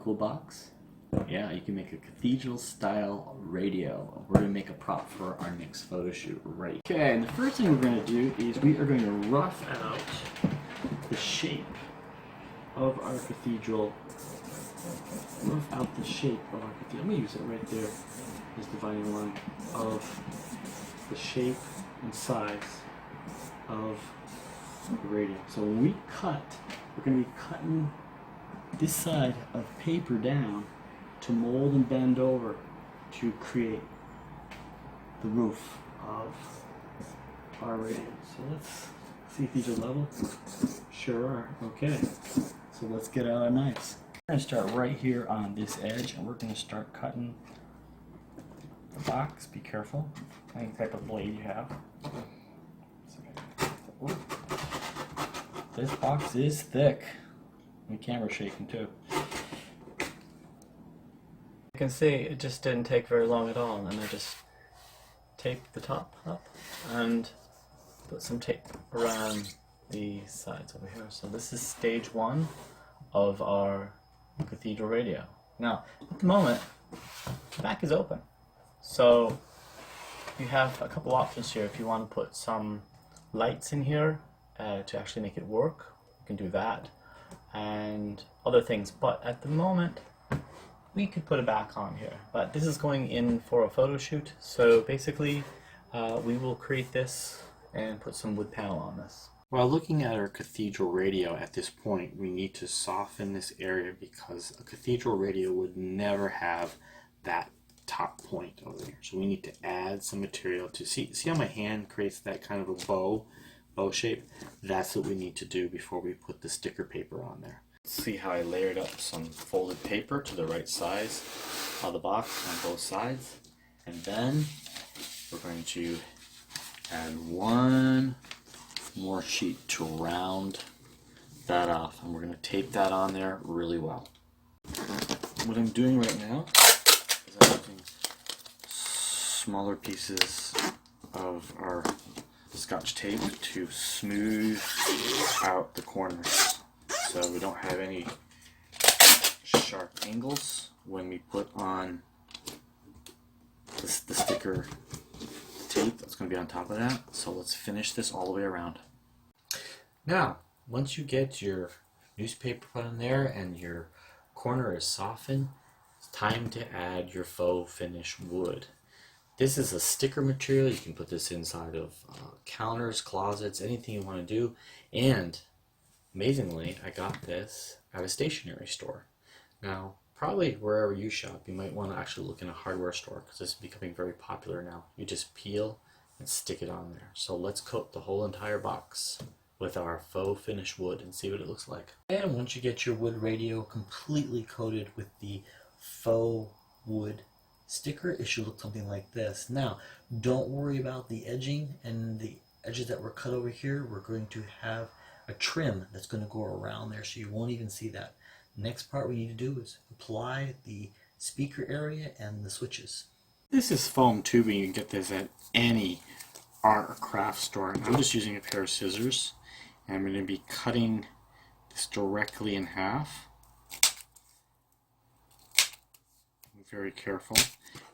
cool box? Yeah, you can make a cathedral style radio. We're going to make a prop for our next photo shoot right. Okay, and the first thing we're going to do is we are going to rough out the shape of our cathedral. Rough out the shape of our cathedral. I'm going to use it right there as dividing line of the shape and size of the radio. So when we cut, we're going to be cutting this side of paper down to mold and bend over to create the roof of our radio. So let's see if these are level. Sure are. Okay. So let's get out our knives. We're going to start right here on this edge, and we're going to start cutting the box. Be careful, any type of blade you have. Ooh. This box is thick. The camera's shaking too. You can see it just didn't take very long at all, and I just taped the top up and put some tape around the sides over here. So this is stage one of our cathedral radio. Now, at the moment, the back is open. So you have a couple options here. If you want to put some lights in here to actually make it work, you can do that, and other things. But at the moment, we could put it back on here. But this is going in for a photo shoot, so basically we will create this and put some wood panel on this. While looking at our cathedral radio at this point, we need to soften this area because a cathedral radio would never have that top point over there. So we need to add some material to see how my hand creates that kind of a bow shape. That's what we need to do before we put the sticker paper on there. See how I layered up some folded paper to the right size of the box on both sides, and then we're going to add one more sheet to round that off, and we're going to tape that on there really well. What I'm doing right now is I'm using smaller pieces of our Scotch tape to smooth out the corners so we don't have any sharp angles when we put on the sticker tape that's going to be on top of that. So let's finish this all the way around. Now, once you get your newspaper put in there and your corner is softened, it's time to add your faux finish wood. This is a sticker material. You can put this inside of counters, closets, anything you want to do. And amazingly, I got this at a stationery store. Now, probably wherever you shop, you might want to actually look in a hardware store because this is becoming very popular now. You just peel and stick it on there. So let's coat the whole entire box with our faux finish wood and see what it looks like. And once you get your wood radio completely coated with the faux wood sticker, it should look something like this. Now, don't worry about the edging and the edges that were cut over here. We're going to have a trim that's going to go around there, so you won't even see that. Next part we need to do is apply the speaker area and the switches. This is foam tubing. You can get this at any art or craft store. I'm just using a pair of scissors, and I'm going to be cutting this directly in half. Be very careful.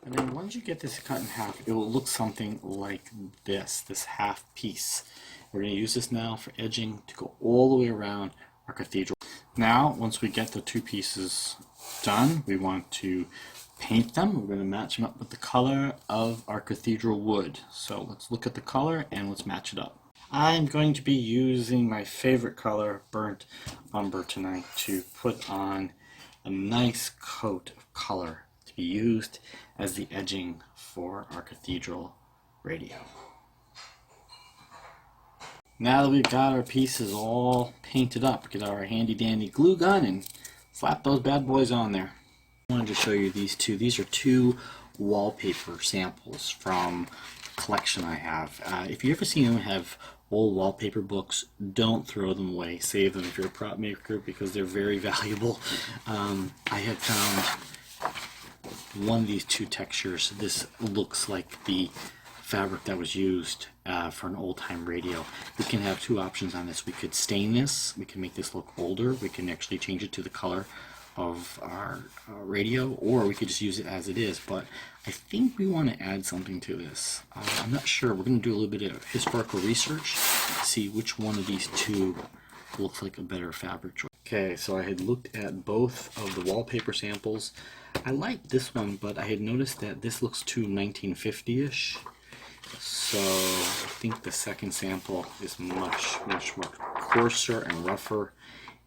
And then once you get this cut in half, it will look something like this half piece. We're going to use this now for edging to go all the way around our cathedral. Now, once we get the two pieces done, we want to paint them. We're going to match them up with the color of our cathedral wood. So let's look at the color and let's match it up. I'm going to be using my favorite color, burnt umber, tonight to put on a nice coat of color to be used as the edging for our cathedral radio. Now that we've got our pieces all painted up, get our handy dandy glue gun and slap those bad boys on there. I wanted to show you these two. These are two wallpaper samples from a collection I have. If you ever see them have old wallpaper books, don't throw them away. Save them if you're a prop maker because they're very valuable. I had found one of these two textures. This looks like the fabric that was used for an old-time radio. We can have two options on this. We could stain this, we can make this look older, we can actually change it to the color of our radio, or we could just use it as it is, but I think we want to add something to this. I'm not sure. We're going to do a little bit of historical research to see which one of these two looks like a better fabric choice. Okay, so I had looked at both of the wallpaper samples. I like this one, but I had noticed that this looks too 1950-ish. So I think the second sample is much more coarser and rougher,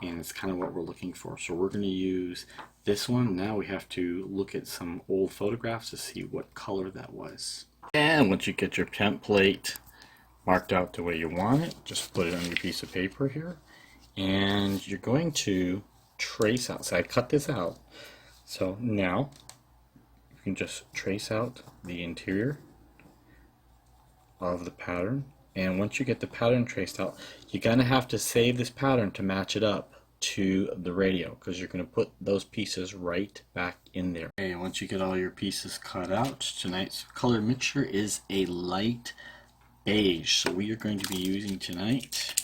and it's kind of what we're looking for. So we're going to use this one. Now we have to look at some old photographs to see what color that was. And once you get your template marked out the way you want it, just put it on your piece of paper here, and you're going to trace out. So I cut this out. So now you can just trace out the interior of the pattern, and once you get the pattern traced out, you're gonna have to save this pattern to match it up to the radio, because you're gonna put those pieces right back in there. Okay, once you get all your pieces cut out, tonight's color mixture is a light beige. So we are going to be using tonight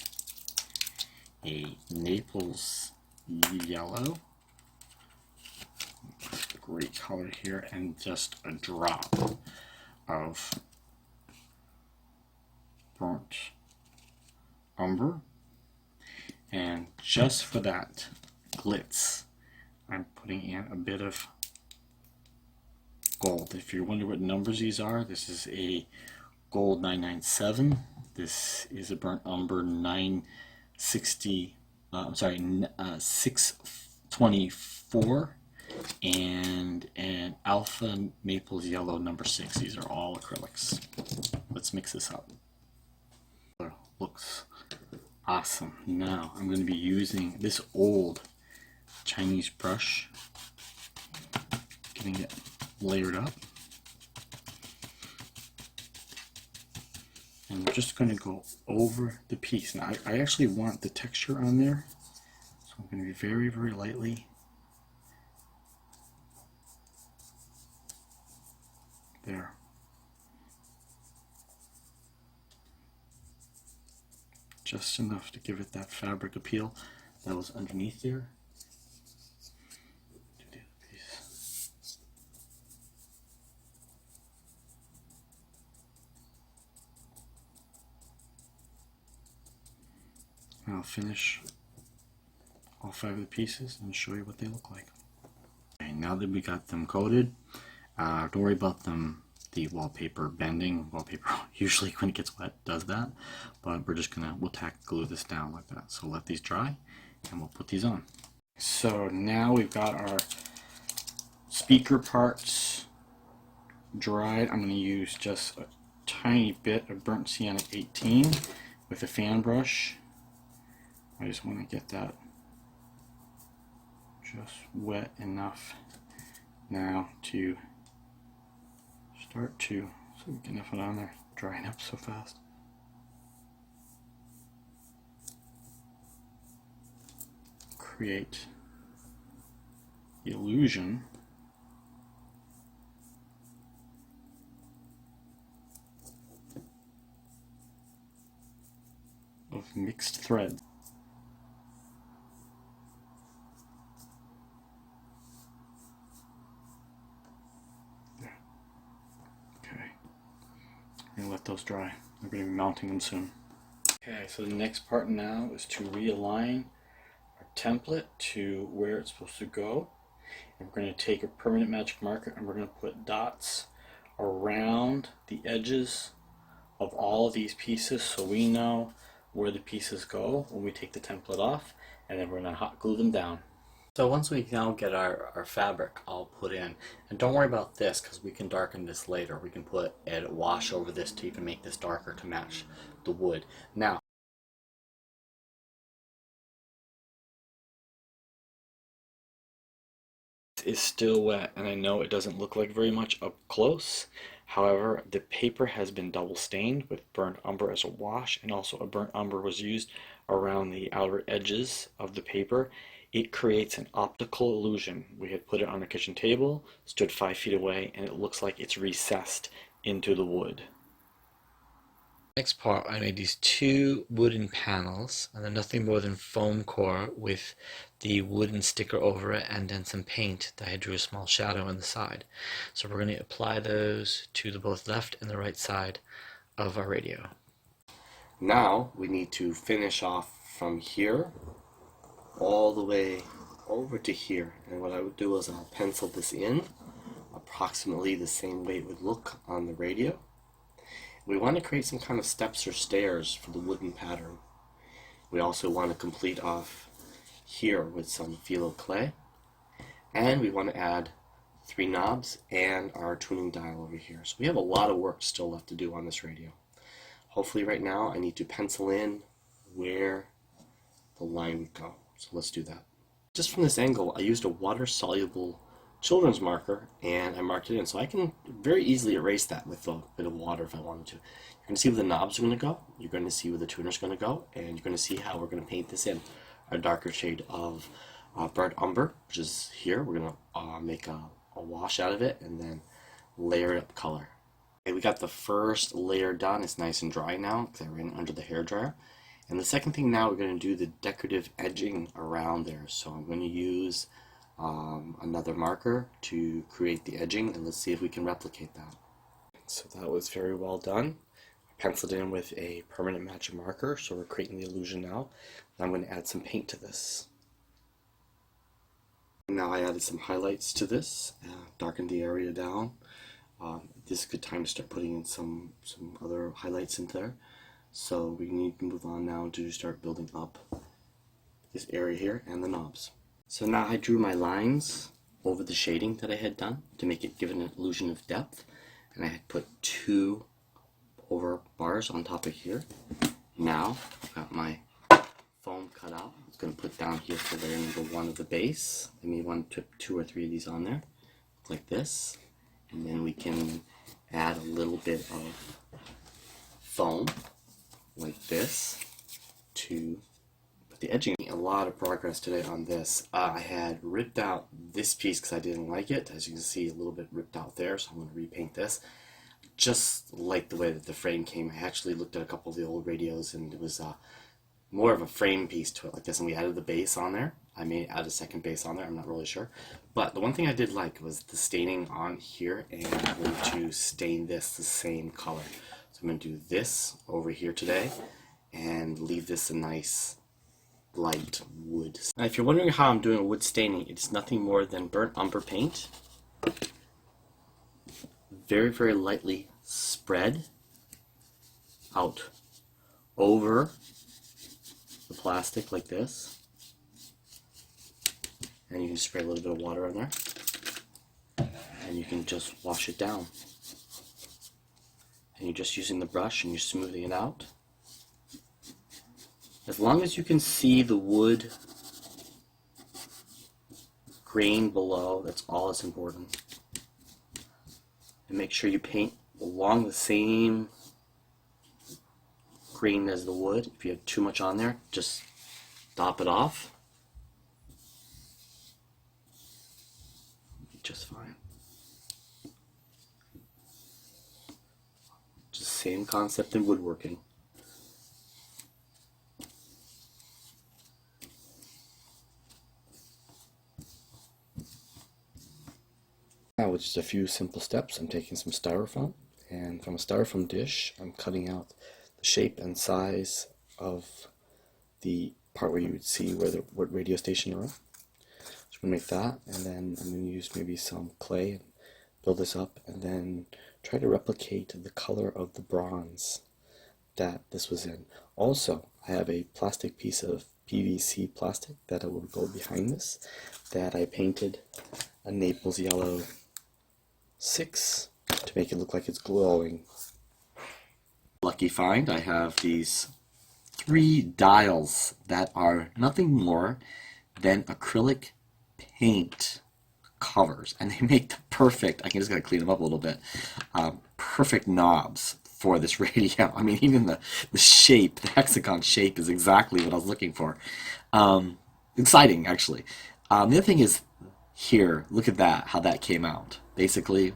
a Naples yellow. That's a great color here, and just a drop of burnt umber, and just for that glitz I'm putting in a bit of gold. If you wonder what numbers these are, this is a gold 997, this is a burnt umber 960, 624, and an alpha Naples yellow number 6. These are all acrylics. Let's mix this up. Looks awesome. Now I'm going to be using this old Chinese brush, getting it layered up, and we're just going to go over the piece. Now I actually want the texture on there, so I'm going to be very lightly there. Just enough to give it that fabric appeal that was underneath there. I'll finish all 5 of the pieces and show you what they look like. Okay, now that we got them coated, don't worry about them, the wallpaper bending. Wallpaper usually when it gets wet does that, but we're just we'll tack glue this down like that. So let these dry and we'll put these on. So now we've got our speaker parts dried. I'm going to use just a tiny bit of burnt sienna 18 with a fan brush. I just want to get that just wet enough now to start to, so we can have it on there, drying up so fast. Create the illusion of mixed threads. And let those dry. We're going to be mounting them soon. Okay, so the next part now is to realign our template to where it's supposed to go. And we're going to take a permanent magic marker and we're going to put dots around the edges of all of these pieces so we know where the pieces go when we take the template off, and then we're going to hot glue them down. So once we now get our fabric all put in, and don't worry about this because we can darken this later. We can put a wash over this to even make this darker to match the wood. Now, is still wet, and I know it doesn't look like very much up close. However, the paper has been double stained with burnt umber as a wash, and also a burnt umber was used around the outer edges of the paper. It creates an optical illusion. We had put it on the kitchen table, stood 5 feet away, and it looks like it's recessed into the wood. Next part, I made these two wooden panels, and then nothing more than foam core with the wooden sticker over it, and then some paint that I drew a small shadow on the side. So we're going to apply those to the both left and the right side of our radio. Now we need to finish off from here all the way over to here, and what I would do is I'll pencil this in approximately the same way it would look on the radio. We want to create some kind of steps or stairs for the wooden pattern. We also want to complete off here with some phthalo clay, and we want to add 3 knobs and our tuning dial over here. So we have a lot of work still left to do on this radio. Hopefully right now I need to pencil in where the line would go. So let's do that. Just from this angle, I used a water-soluble children's marker and I marked it in, so I can very easily erase that with a bit of water if I wanted to. You're going to see where the knobs are going to go, you're going to see where the tuner's going to go, and you're going to see how we're going to paint this in a darker shade of burnt umber, which is here. We're going to make a wash out of it and then layer it up color. Okay, we got the first layer done. It's nice and dry now because I ran under the hairdryer. And the second thing now, we're going to do the decorative edging around there. So I'm going to use another marker to create the edging, and let's see if we can replicate that. So that was very well done. I penciled in with a permanent magic marker, so we're creating the illusion now. And I'm going to add some paint to this. Now I added some highlights to this, darkened the area down. This is a good time to start putting in some other highlights in there. So we need to move on now to start building up this area here and the knobs. So now I drew my lines over the shading that I had done to make it give an illusion of depth, and I had put 2 over bars on top of here. Now I've got my foam cut out. I'm going to put down here for layer number 1 of the base. I may want to put 2 or 3 of these on there, like this, and then we can add a little bit of foam like this to the edging. A lot of progress today on this. I had ripped out this piece because I didn't like it. As you can see, a little bit ripped out there, so I'm going to repaint this. Just like the way that the frame came. I actually looked at a couple of the old radios and it was more of a frame piece to it like this, and we added the base on there. I may add a second base on there, I'm not really sure. But the one thing I did like was the staining on here, and I'm going to stain this the same color. So I'm going to do this over here today and leave this a nice light wood. Now if you're wondering how I'm doing a wood staining, it's nothing more than burnt umber paint. Very, very lightly spread out over the plastic like this. And you can spray a little bit of water on there. And you can just wash it down. And you're just using the brush and you're smoothing it out. As long as you can see the wood grain below, that's all that's important. And make sure you paint along the same grain as the wood. If you have too much on there, just top it off. Just fine. Just same concept in woodworking. Now with just a few simple steps, I'm taking some styrofoam, and from a styrofoam dish I'm cutting out the shape and size of the part where you would see what radio station you're on. So I'm going to make that, and then I'm going to use maybe some clay and build this up, and then try to replicate the color of the bronze that this was in. Also, I have a plastic piece of PVC plastic that will go behind this that I painted a Naples yellow 6 to make it look like it's glowing. Lucky find, I have these 3 dials that are nothing more than acrylic paint covers, and they make the perfect, I just gotta clean them up a little bit, perfect knobs for this radio. I mean, even the shape, the hexagon shape is exactly what I was looking for. Exciting, actually. The other thing is here, look at that, how that came out. Basically,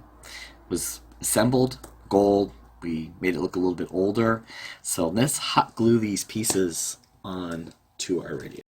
was assembled gold. we made it look a little bit older. So let's hot glue these pieces on to our radio.